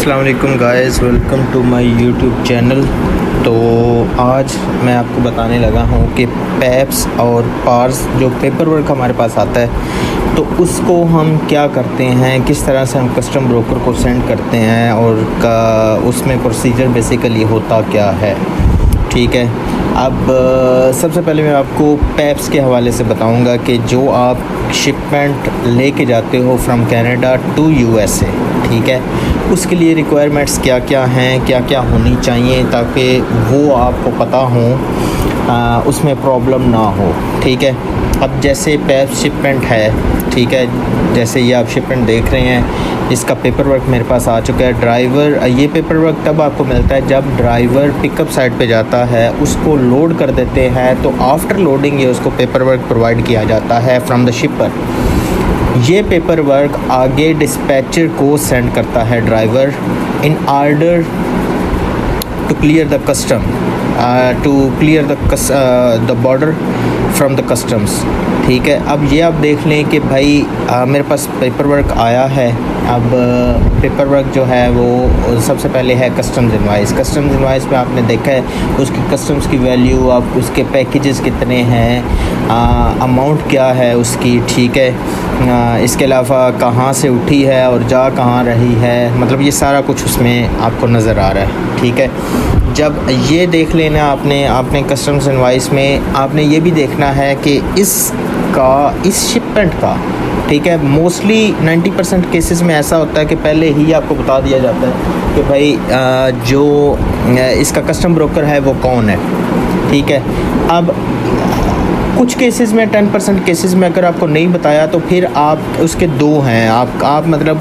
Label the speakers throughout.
Speaker 1: अस्सलाम वालेकुम guys, welcome to my YouTube channel. तो आज मैं आपको बताने लगा हूँ कि पैप्स और पार्स जो पेपर वर्क हमारे पास आता है तो उसको हम क्या करते हैं, किस तरह से हम कस्टम ब्रोकर को सेंड करते हैं और उसमें प्रोसीजर बेसिकली होता क्या है। ठीक है, अब सबसे पहले मैं आपको पैप्स के हवाले से बताऊंगा कि जो आप शिपमेंट लेके जाते हो फ्रॉम कनाडा टू यूएसए, ठीक है, उसके लिए रिक्वायरमेंट्स क्या क्या हैं, क्या क्या होनी चाहिए ताकि वो आपको पता हो, उसमें प्रॉब्लम ना हो। ठीक है, अब जैसे पैप्स शिपमेंट है, ठीक है, जैसे ये आप शिपमेंट देख रहे हैं, इसका पेपर वर्क मेरे पास आ चुका है। ड्राइवर, ये पेपर वर्क तब आपको मिलता है जब ड्राइवर पिकअप साइट पे जाता है, उसको लोड कर देते हैं, तो आफ्टर लोडिंग ये उसको पेपर वर्क प्रोवाइड किया जाता है फ्रॉम द शिपर। ये पेपर वर्क आगे डिस्पैचर को सेंड करता है driver in order to clear the custom, to clear the border from the customs. ठीक है, अब ये आप देख लें कि भाई मेरे पास पेपर वर्क आया है। अब पेपर वर्क जो है वो सबसे पहले है कस्टम्स इनवाइस। कस्टम्स इनवाइस में आपने देखा है उसकी कस्टम्स की वैल्यू, आप उसके पैकेजेस कितने हैं, अमाउंट क्या है उसकी। ठीक है, इसके अलावा कहाँ से उठी है और जा कहाँ रही है, मतलब ये सारा कुछ उसमें आपको नज़र आ रहा है। ठीक है, जब ये देख लेना आपने कस्टम्स इनवाइस में आपने ये भी देखना है कि इस शिपमेंट का, ठीक है, मोस्टली 90% केसेस में ऐसा होता है कि पहले ही आपको बता दिया जाता है कि भाई जो इसका कस्टम ब्रोकर है वो कौन है। ठीक है, अब कुछ केसेस में 10% केसेस में अगर आपको नहीं बताया तो फिर आप उसके दो हैं, आप मतलब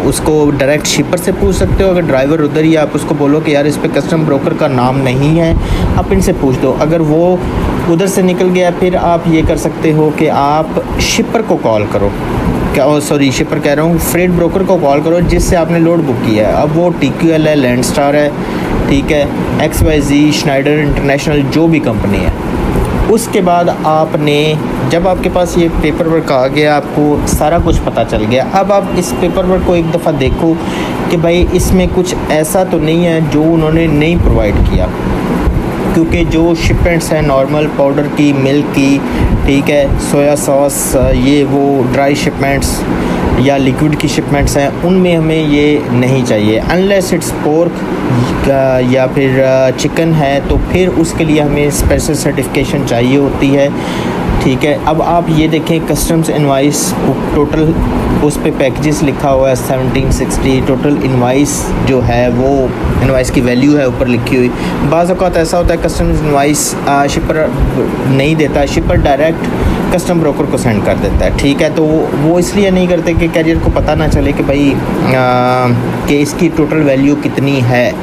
Speaker 1: उसको डायरेक्ट शिपर से पूछ सकते हो। अगर ड्राइवर उधर ही, आप उसको बोलो कि यार इस पे कस्टम ब्रोकर का नाम नहीं है, आप इनसे पूछ दो। अगर वो उधर से निकल गया फिर आप ये कर सकते हो कि आप शिपर को कॉल करो, शिपर कह रहा हूँ, फ्रेट ब्रोकर को कॉल करो जिससे आपने लोड बुक किया है। अब वो TQL है, लैंडस्टार है, ठीक है, XYZ, श्नाइडर इंटरनेशनल, जो भी कंपनी है। उसके बाद आपने, जब आपके पास ये पेपर वर्क आ गया, आपको सारा कुछ पता चल गया, अब आप इस पेपर वर्क को एक दफ़ा देखो कि भाई इसमें कुछ ऐसा तो नहीं है जो उन्होंने नहीं प्रोवाइड किया, क्योंकि जो शिपमेंट्स हैं नॉर्मल पाउडर की, मिल्क की, ठीक है, सोया सॉस, ये वो ड्राई शिपमेंट्स या लिक्विड की शिपमेंट्स हैं, उनमें हमें ये नहीं चाहिए। अनलेस इट्स पोर्क या फिर चिकन है तो फिर उसके लिए हमें स्पेशल सर्टिफिकेशन चाहिए होती है। ठीक है, अब आप ये देखें कस्टम्स इनवाइस, टोटल उस पे पैकेजेस लिखा हुआ है 1760, टोटल इनवाइस जो है वो इनवाइस की वैल्यू है ऊपर लिखी हुई। बाज़ औक़ात ऐसा होता है कस्टम्स इनवाइस शिपर नहीं देता, शिपर डायरेक्ट कस्टम ब्रोकर को सेंड कर देता है। ठीक है, तो वो इसलिए नहीं करते कि कैरियर को पता ना चले कि भाई कि इसकी टोटल वैल्यू कितनी है।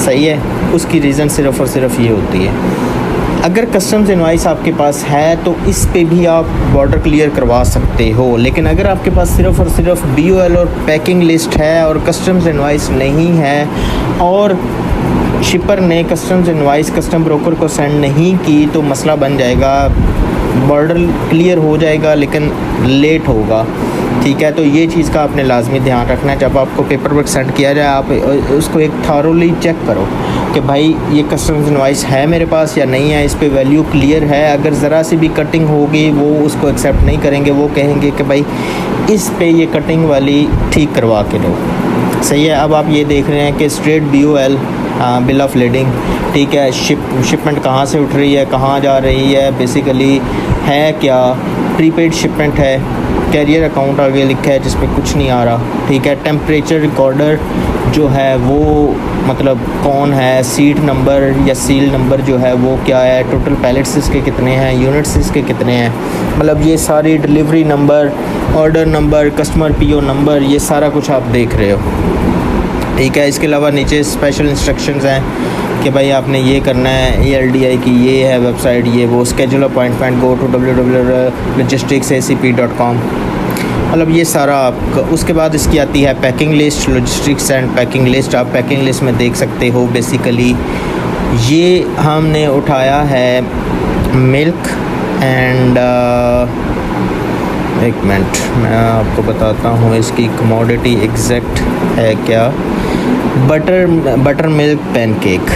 Speaker 1: सही है, उसकी रीज़न सिर्फ़ और सिर्फ ये होती है। अगर कस्टम्स इनवाइस आपके पास है तो इस पे भी आप बॉर्डर क्लियर करवा सकते हो, लेकिन अगर आपके पास सिर्फ़ और सिर्फ BOL और पैकिंग लिस्ट है और कस्टम्स इनवाइस नहीं है और शिपर ने कस्टम्स इनवाइस कस्टम ब्रोकर को सेंड नहीं की तो मसला बन जाएगा, बॉर्डर क्लियर हो जाएगा लेकिन लेट होगा। ठीक है, तो ये चीज़ का आपने लाजमी ध्यान रखना है। जब आपको पेपर वर्क सेंड किया जाए आप उसको एक थॉरोली चेक करो कि भाई ये कस्टम्स इनवाइस है मेरे पास या नहीं है, इस पे वैल्यू क्लियर है। अगर ज़रा सी भी कटिंग होगी वो उसको एक्सेप्ट नहीं करेंगे, वो कहेंगे कि भाई इस पे ये कटिंग वाली ठीक करवा के दो। सही है, अब आप ये देख रहे हैं कि straight BOL, bill of leading, ठीक है, शिपमेंट कहाँ से उठ रही है, कहाँ जा रही है, बेसिकली है क्या, प्रीपेड शिपमेंट है, कैरियर अकाउंट आगे लिखा है जिसमें कुछ नहीं आ रहा। ठीक है, टेम्परेचर रिकॉर्डर जो है वो मतलब कौन है, सीट नंबर या सील नंबर जो है वो क्या है, टोटल पैलेट्स इसके कितने हैं, यूनिट्स इसके कितने हैं, मतलब ये सारी delivery number, order number, customer PO number, ये सारा कुछ आप देख रहे हो। ठीक है, इसके अलावा नीचे स्पेशल इंस्ट्रक्शंस हैं कि भाई आपने ये करना है, ALDI की ये है वेबसाइट, ये वो, schedule appointment, go to www.logisticsacp.com, मतलब ये सारा आपका। उसके बाद इसकी आती है packing list, logistics and packing list. आप पैकिंग लिस्ट में देख सकते हो बेसिकली ये हमने उठाया है मिल्क एंड एक मिनट मैं आपको बताता हूँ इसकी कमोडिटी एग्जैक्ट है क्या, बटर मिल्क पैनकेक,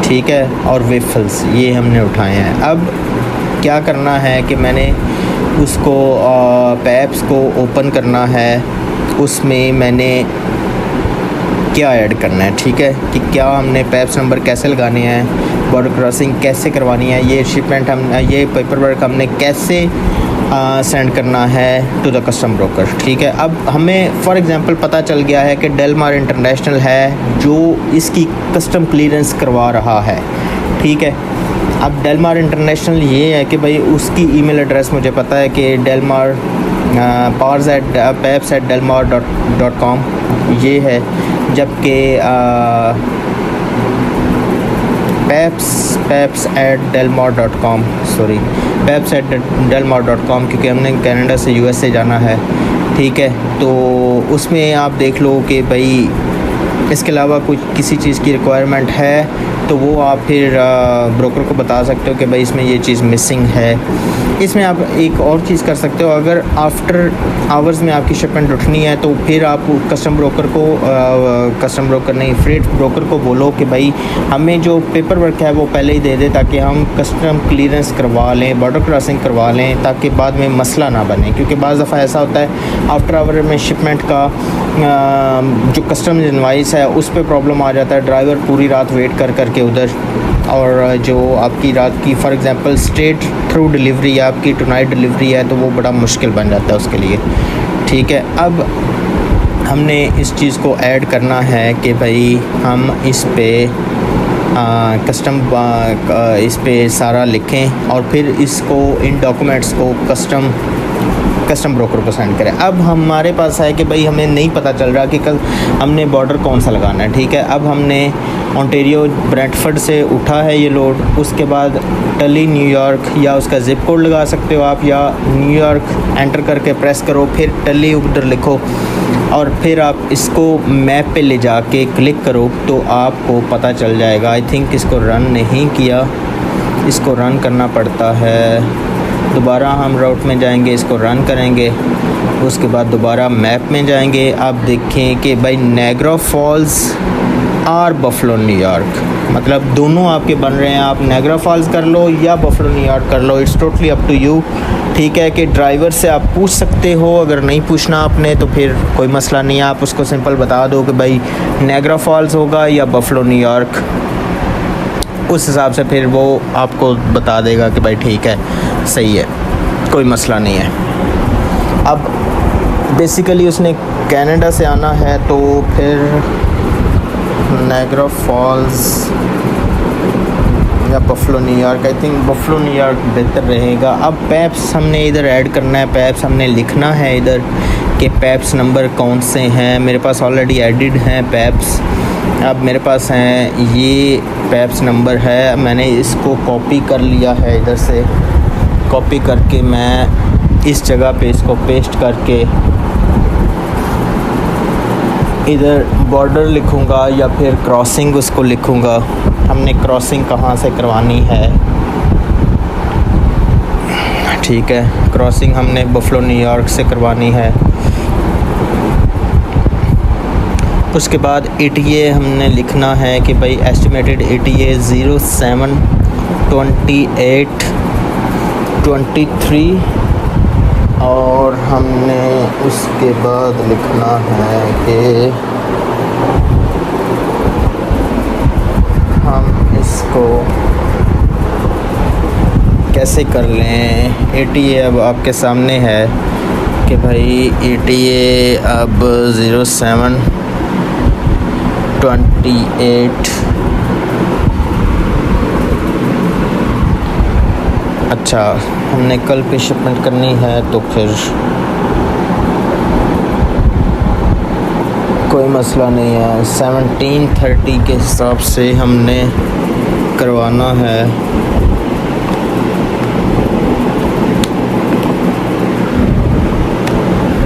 Speaker 1: ठीक है, और वेफल्स, ये हमने उठाए हैं। अब क्या करना है कि मैंने उसको पैप्स को ओपन करना है, उसमें मैंने क्या ऐड करना है, ठीक है, कि क्या हमने पैप्स नंबर कैसे लगाने हैं, बॉर्डर क्रॉसिंग कैसे करवानी है, ये शिपमेंट ये पेपर वर्क हमने कैसे सेंड करना है टू द कस्टम ब्रोकर, ठीक है। अब हमें फॉर एग्जांपल पता चल गया है कि डेलमार इंटरनेशनल है जो इसकी कस्टम क्लियरेंस करवा रहा है, ठीक है। अब डेलमार इंटरनेशनल ये है कि भाई उसकी ईमेल एड्रेस मुझे पता है कि डेलमार pars@peps@delmar.com ये है, जबकि peps@delmar.com peps@delmar.com, क्योंकि हमने कनाडा से यूएसए जाना है, ठीक है। तो उसमें आप देख लो कि भाई इसके अलावा कुछ किसी चीज़ की रिक्वायरमेंट है तो वो आप फिर ब्रोकर को बता सकते हो कि भाई इसमें ये चीज़ मिसिंग है। इसमें आप एक और चीज़ कर सकते हो, अगर आफ्टर आवर्स में आपकी शिपमेंट उठनी है तो फिर आप कस्टम ब्रोकर नहीं, फ्रेट ब्रोकर को बोलो कि भाई हमें जो पेपर वर्क है वो पहले ही दे दे, ताकि हम कस्टम क्लियरेंस करवा लें, बॉर्डर क्रॉसिंग करवा लें, ताकि बाद में मसला ना बने। क्योंकि बाज़ दफ़ा ऐसा होता है आफ्टर आवर में शिपमेंट का जो कस्टम इनवाइस है उस पर प्रॉब्लम आ जाता है, ड्राइवर पूरी रात वेट कर करके उधर, और जो आपकी रात की for example straight through delivery या आपकी टू नाइट डिलीवरी है तो वो बड़ा मुश्किल बन जाता है उसके लिए, ठीक है। अब हमने इस चीज़ को ऐड करना है कि भाई हम इस पे कस्टम इस पे सारा लिखें और फिर इसको इन डॉक्यूमेंट्स को कस्टम ब्रोकर को सेंड करें। अब हमारे पास है कि भाई हमें नहीं पता चल रहा कि कल हमने बॉर्डर कौन सा लगाना है, ठीक है। अब हमने ओंटारियो ब्रैडफर्ड से उठा है ये लोड, उसके बाद टली न्यूयॉर्क, या उसका ज़िप कोड लगा सकते हो आप, या न्यूयॉर्क एंटर करके प्रेस करो, फिर टली उधर लिखो और फिर आप इसको मैप पे ले जाके क्लिक करो तो आपको पता चल जाएगा। आई थिंक इसको रन नहीं किया, इसको रन करना पड़ता है, दोबारा हम राउट में जाएंगे, इसको रन करेंगे, उसके बाद दोबारा मैप में जाएंगे। आप देखें कि भाई नायग्रा फॉल्स और बफलो न्यूयॉर्क, मतलब दोनों आपके बन रहे हैं। आप नायग्रा फॉल्स कर लो या बफलो न्यूयॉर्क कर लो, it's totally up to you, ठीक है। कि ड्राइवर से आप पूछ सकते हो, अगर नहीं पूछना आपने तो फिर कोई मसला नहीं है, आप उसको सिंपल बता दो कि भाई नायग्रा फॉल्स होगा या बफलो न्यूयॉर्क, उस हिसाब से फिर वो आपको बता देगा कि भाई ठीक है, सही है, कोई मसला नहीं है। अब बेसिकली उसने कनाडा से आना है तो फिर नायग्रा फॉल्स या Buffalo New York, I think buffalo New York बेहतर रहेगा। अब पैप्स हमने इधर ऐड करना है, पैप्स हमने लिखना है इधर कि पैप्स नंबर कौन से हैं। मेरे पास ऑलरेडी एडिड हैं पैप्स, अब मेरे पास हैं ये पैप्स नंबर है, मैंने इसको कॉपी कर लिया है, इधर से कॉपी करके मैं इस जगह पे इसको पेस्ट करके इधर बॉर्डर लिखूँगा या फिर क्रॉसिंग उसको लिखूँगा। हमने क्रॉसिंग कहाँ से करवानी है, ठीक है, क्रॉसिंग हमने बफलो न्यूयॉर्क से करवानी है। उसके बाद ETA हमने लिखना है कि भाई एस्टिमेटेड ETA 07/28/23, और हमने उसके बाद लिखना है कि हम इसको कैसे कर लें। ETA अब आपके सामने है कि भाई ETA अब 07/28, अच्छा हमने कल पे शिपमेंट करनी है तो फिर कोई मसला नहीं है, 17:30 के हिसाब से हमने करवाना है।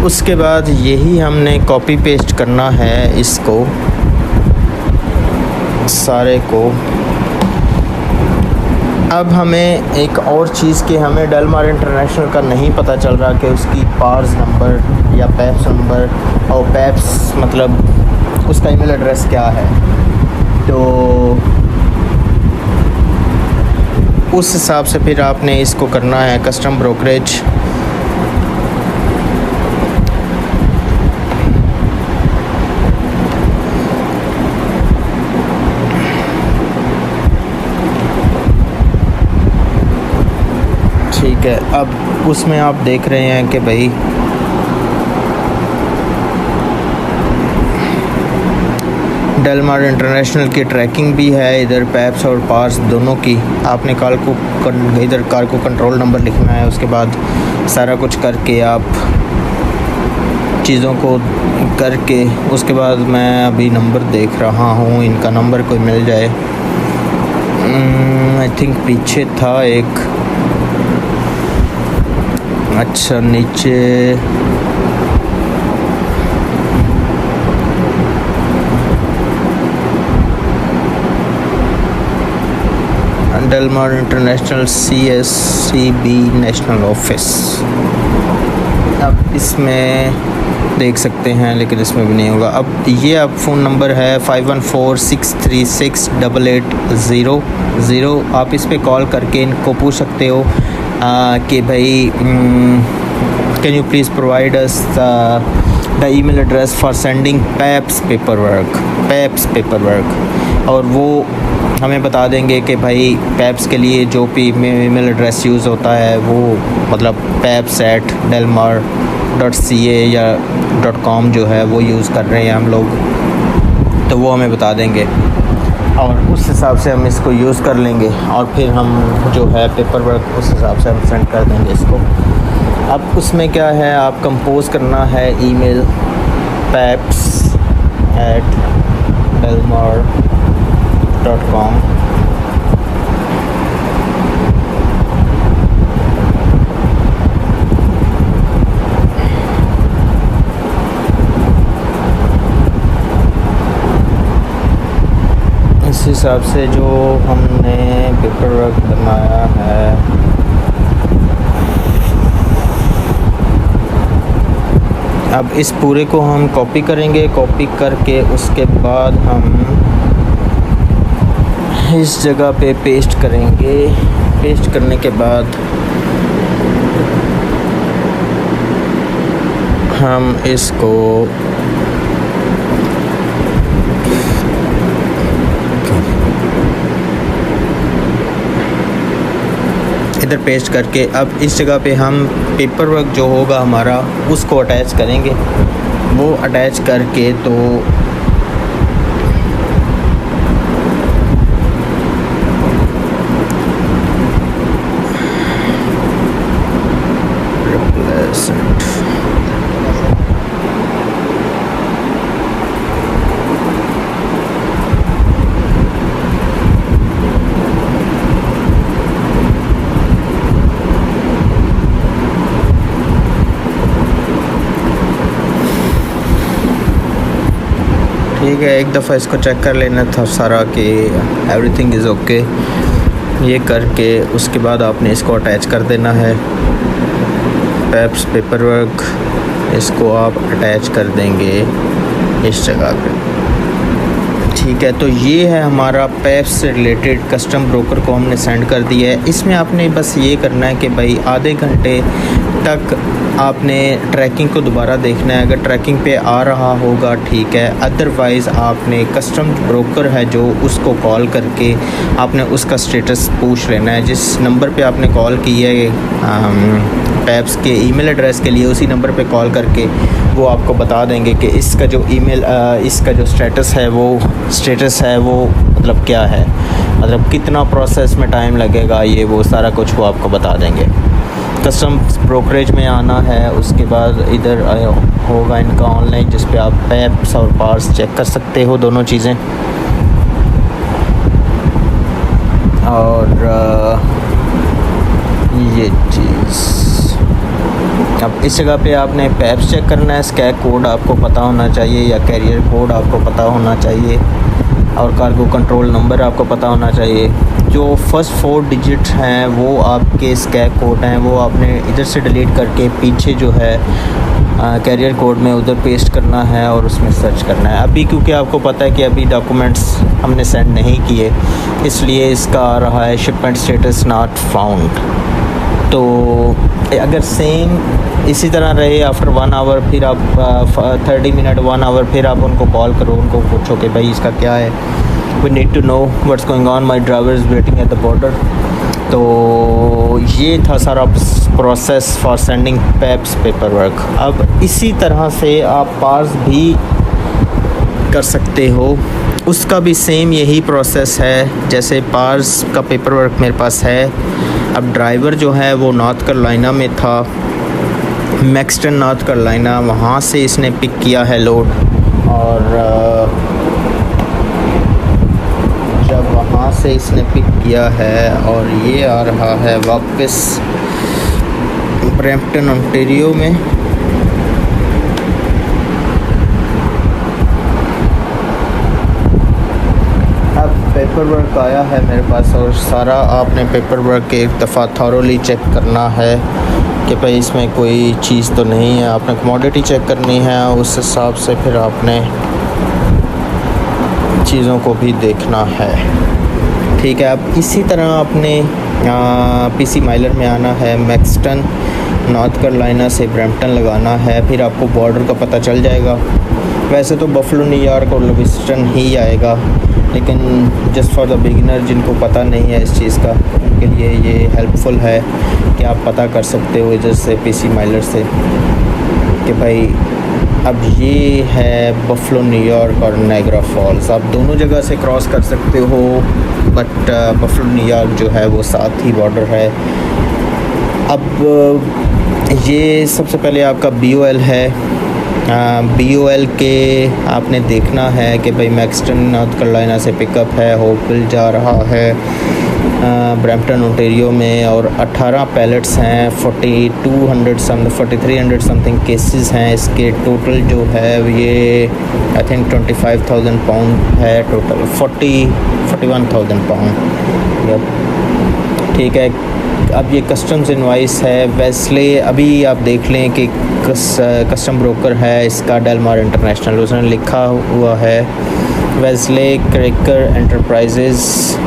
Speaker 1: उसके बाद यही हमने कॉपी पेस्ट करना है इसको सारे को। अब हमें एक और चीज़ कि हमें डेलमार इंटरनेशनल का नहीं पता चल रहा कि उसकी पार्स नंबर या पैप्स नंबर, और पैप्स मतलब उसका ईमेल एड्रेस क्या है, तो उस हिसाब से फिर आपने इसको करना है कस्टम ब्रोकरेज। ठीक है, अब उसमें आप देख रहे हैं कि भाई डेलमार इंटरनेशनल की ट्रैकिंग भी है, इधर पैप्स और पार्स दोनों की। आपने इधर कार को कंट्रोल नंबर लिखना है, उसके बाद सारा कुछ करके आप चीज़ों को करके उसके बाद मैं अभी नंबर देख रहा हूँ, इनका नंबर कोई मिल जाए। आई थिंक पीछे था एक, अच्छा नीचे डेलमार इंटरनेशनल CSCB नेशनल ऑफिस। अब इसमें देख सकते हैं, लेकिन इसमें भी नहीं होगा। अब ये अब फ़ोन नंबर है 5146368800। आप इस पे कॉल करके इनको पूछ सकते हो कि भाई can you please provide us the email address for sending paps paper work, और वो हमें बता देंगे कि भाई पैप्स के लिए जो भी ईमेल एड्रेस यूज़ होता है वो मतलब paps@delmar.ca या .com जो है वो यूज़ कर रहे हैं हम लोग, तो वो हमें बता देंगे और उस हिसाब से हम इसको यूज़ कर लेंगे और फिर हम जो है पेपर वर्क उस हिसाब से हम सेंड कर देंगे इसको। अब उसमें क्या है, आप कंपोज करना है ईमेल paps@delmar.com। इस हिसाब से जो हमने पेपर वर्क बनाया है, अब इस पूरे को हम कॉपी करेंगे। कॉपी करके उसके बाद हम इस जगह पे पेस्ट करेंगे। पेस्ट करने के बाद हम इसको इधर पेस्ट करके अब इस जगह पे हम पेपर वर्क जो होगा हमारा उसको अटैच करेंगे। वो अटैच करके तो ठीक है, एक दफ़ा इसको चेक कर लेना था सारा कि एवरीथिंग इज़ ओके। ये करके उसके बाद आपने इसको अटैच कर देना है पैप्स पेपर वर्क, इसको आप अटैच कर देंगे इस जगह पे। ठीक है, तो ये है हमारा पैप्स से रिलेटेड कस्टम ब्रोकर को हमने सेंड कर दिया है। इसमें आपने बस ये करना है कि भाई आधे घंटे तक आपने ट्रैकिंग को दोबारा देखना है। अगर ट्रैकिंग पे आ रहा होगा ठीक है, अदरवाइज़ आपने कस्टम ब्रोकर है जो उसको कॉल करके आपने उसका स्टेटस पूछ लेना है। जिस नंबर पे आपने कॉल की है पैप्स के ईमेल एड्रेस के लिए, उसी नंबर पे कॉल करके वो आपको बता देंगे कि इसका जो इसका जो स्टेटस है वो मतलब क्या है, मतलब कितना प्रोसेस में टाइम लगेगा, ये वो सारा कुछ वो आपको बता देंगे। कस्टम ब्रोकरेज में आना है, उसके बाद इधर होगा इनका ऑनलाइन जिस पे आप पैप्स और पार्स चेक कर सकते हो दोनों चीज़ें। और ये चीज़ अब इस जगह पे आपने पैप्स चेक करना है। स्कैक कोड आपको पता होना चाहिए या कैरियर कोड आपको पता होना चाहिए और कार्गो कंट्रोल नंबर आपको पता होना चाहिए। जो फर्स्ट 4 डिजिट हैं वो आपके स्कैक कोड हैं, वो आपने इधर से डिलीट करके पीछे जो है कैरियर कोड में उधर पेस्ट करना है और उसमें सर्च करना है। अभी क्योंकि आपको पता है कि अभी डॉक्यूमेंट्स हमने सेंड नहीं किए, इसलिए इसका आ रहा है शिपमेंट स्टेटस नॉट फाउंड। तो अगर सेम इसी तरह रहे आफ्टर 1 आवर, फिर आप 30 मिनट 1 आवर फिर आप उनको कॉल करो, उनको पूछो कि भाई इसका क्या है, we need to know what's going on, my driver is waiting at the border. तो ये था सारा process for sending peps paper work. अब इसी तरह से आप पार्स भी कर सकते हो, उसका भी सेम यही प्रोसेस है जैसे पार्स का पेपर वर्क मेरे पास है। अब ड्राइवर जो है वो नॉर्थ कैरोलिना में था, मैक्सटन नॉर्थ कैरोलिना, वहाँ से इसने पिक किया है लोड, और जब वहाँ से इसने पिक किया है और ये आ रहा है वापस ब्रैम्पटन ओंटारियो में। अब पेपर वर्क आया है मेरे पास, और सारा आपने पेपर वर्क एक दफ़ा थॉरोली चेक करना है कि भाई इसमें कोई चीज़ तो नहीं है। आपने कमोडिटी चेक करनी है, उस हिसाब से फिर आपने चीज़ों को भी देखना है। ठीक है, अब इसी तरह आपने पीसी माइलर में आना है, मैक्सटन नॉर्थ कैरोलिना से ब्रैम्पटन लगाना है, फिर आपको बॉर्डर का पता चल जाएगा। वैसे तो बफलो न्यूयॉर्क और लिविंगस्टन ही आएगा, लेकिन जस्ट फॉर द बिगिनर जिनको पता नहीं है इस चीज़ का, उनके लिए ये हेल्पफुल है कि आप पता कर सकते हो इधर से पीसी माइलर से कि भाई अब ये है बफलो न्यूयॉर्क और नायग्रा फॉल्स। आप दोनों जगह से क्रॉस कर सकते हो, बट बफलो न्यूयॉर्क जो है वो साथ ही बॉर्डर है। अब ये सबसे पहले आपका BOL है। BOL के आपने देखना है कि भाई मैक्सटन नॉर्थ कैरोलिना से पिकअप है, होपविल जा रहा है ब्रैम्पटन ओंटारियो में, और 18 पैलेट्स हैं, 4300 समथिंग केसेस हैं। इसके टोटल जो है ये आई थिंक 25,000 पाउंड है टोटल, 41,000 पाउंड। ठीक है, अब ये कस्टम्स इनवाइस है वेस्ले। अभी आप देख लें कि कस्टम ब्रोकर है इसका डेलमार इंटरनेशनल, उसने लिखा हुआ है वेस्ले क्रैकर एंटरप्राइजेज़।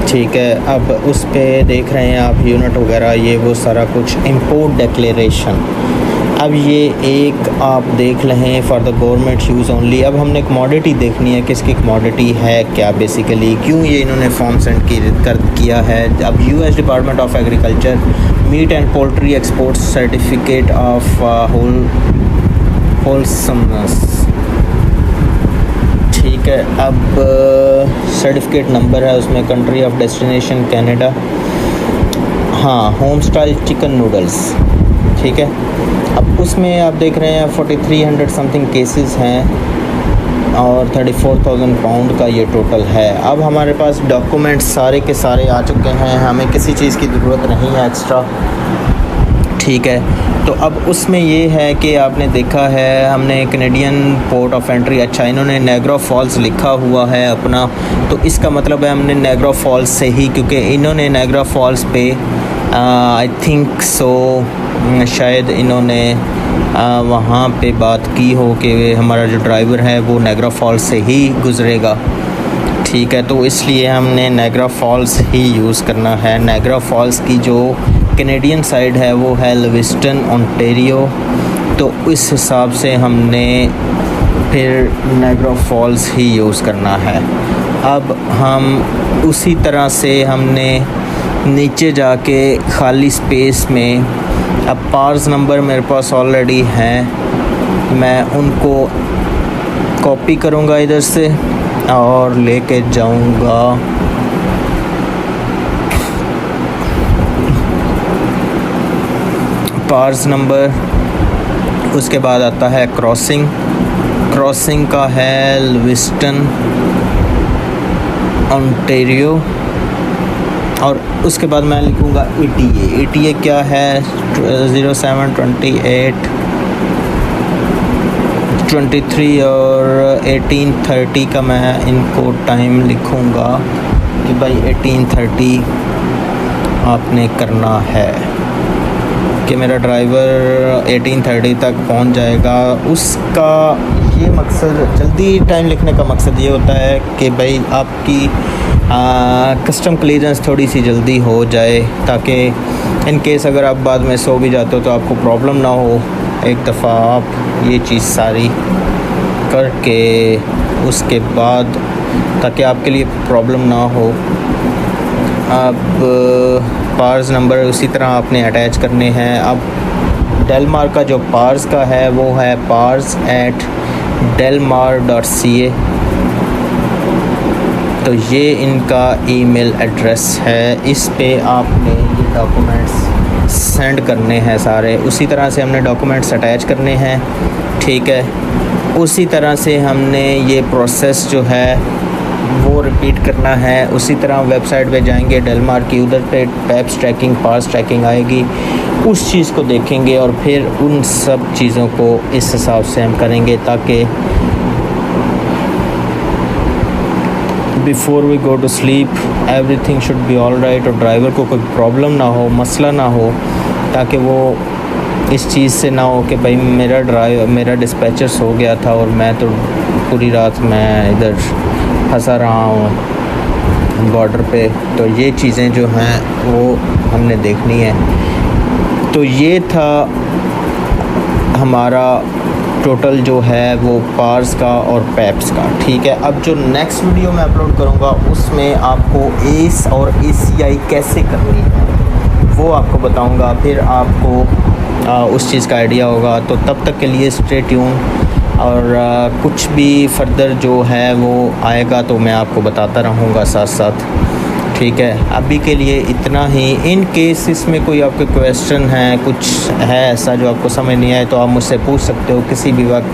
Speaker 1: ठीक है, अब उस पे देख रहे हैं आप यूनिट वगैरह, ये वो सारा कुछ इंपोर्ट डिक्लेरेशन। अब ये एक आप देख लें for the government use only. अब हमने कमोडिटी देखनी है, किसकी कमोडिटी है क्या, बेसिकली क्यों ये इन्होंने फॉर्म सेंड किया है। अब US department of agriculture meat and poultry export certificate of wholesomeness. ठीक है, अब सर्टिफिकेट नंबर है, उसमें कंट्री ऑफ डेस्टिनेशन कनाडा, हाँ, होम स्टाइल चिकन नूडल्स। ठीक है, अब उसमें आप देख रहे हैं 4300 समथिंग केसेस हैं और 34,000 पाउंड का ये टोटल है। अब हमारे पास डॉक्यूमेंट्स सारे के सारे आ चुके हैं, हमें किसी चीज़ की ज़रूरत नहीं है एक्स्ट्रा। ठीक है, तो अब उसमें ये है कि आपने देखा है हमने कैनेडियन पोर्ट ऑफ एंट्री, अच्छा इन्होंने नायग्रा फॉल्स लिखा हुआ है अपना, तो इसका मतलब है हमने नायग्रा फॉल्स से ही, क्योंकि इन्होंने नायग्रा फॉल्स पे आई थिंक सो शायद इन्होंने वहाँ पे बात की हो कि हमारा जो ड्राइवर है वो नायग्रा फॉल्स से ही गुज़रेगा। ठीक है, तो इसलिए हमने नायग्रा फॉल्स ही यूज़ करना है। नायग्रा फॉल्स की जो कैनेडियन साइड है वो है लिविंगस्टन ओंटारियो, तो इस हिसाब से हमने फिर नायग्रा फॉल्स ही यूज़ करना है। अब हम उसी तरह से हमने नीचे जाके खाली स्पेस में, अब पार्स नंबर मेरे पास ऑलरेडी हैं, मैं उनको कॉपी करूँगा इधर से और लेके जाऊँगा पार्स नंबर। उसके बाद आता है क्रॉसिंग का है लिविंगस्टन ओंटारियो, और उसके बाद मैं लिखूँगा ETA क्या है 0728 23 और 18:30 का मैं इनको टाइम लिखूँगा कि भाई 18:30 आपने करना है कि मेरा ड्राइवर 18:30 तक पहुंच जाएगा। उसका ये मकसद, जल्दी टाइम लिखने का मकसद ये होता है कि भाई आपकी कस्टम क्लियरेंस थोड़ी सी जल्दी हो जाए, ताकि इन केस अगर आप बाद में सो भी जाते हो तो आपको प्रॉब्लम ना हो। एक दफ़ा आप ये चीज़ सारी करके उसके बाद, ताकि आपके लिए प्रॉब्लम ना हो। अब पार्स नंबर उसी तरह आपने अटैच करने हैं। अब डेलमार का जो पार्स का है वो है pars@delmar.ca। तो ये इनका ईमेल एड्रेस है, इस पे आपने ये डॉक्यूमेंट्स सेंड करने हैं सारे। उसी तरह से हमने डॉक्यूमेंट्स अटैच करने हैं, ठीक है। उसी तरह से हमने ये प्रोसेस जो है वो रिपीट करना है। उसी तरह वेबसाइट पे जाएंगे डेलमार की, उधर पे पैप्स ट्रैकिंग, पार्स ट्रैकिंग आएगी, उस चीज़ को देखेंगे और फिर उन सब चीज़ों को इस हिसाब से हम करेंगे ताकि before we go to sleep everything should be all right, और ड्राइवर को कोई प्रॉब्लम ना हो, मसला ना हो, ताकि वो इस चीज़ से ना हो कि भाई मेरा डिस्पैचर सो गया था और मैं तो पूरी रात मैं इधर फंसा रहा हूँ बॉर्डर पे। तो ये चीज़ें जो हैं वो हमने देखनी है। तो ये था हमारा टोटल जो है वो पार्स का और पैप्स का, ठीक है। अब जो नेक्स्ट वीडियो मैं अपलोड करूँगा उसमें आपको एस और ACI कैसे करनी है वो आपको बताऊँगा, फिर आपको उस चीज़ का आइडिया होगा। तो तब तक के लिए स्टे ट्यून, और कुछ भी फर्दर जो है वो आएगा तो मैं आपको बताता रहूँगा साथ साथ, ठीक है। अभी के लिए इतना ही। इन केस इसमें कोई आपके क्वेश्चन है, कुछ है ऐसा जो आपको समझ नहीं आए, तो आप मुझसे पूछ सकते हो किसी भी वक्त।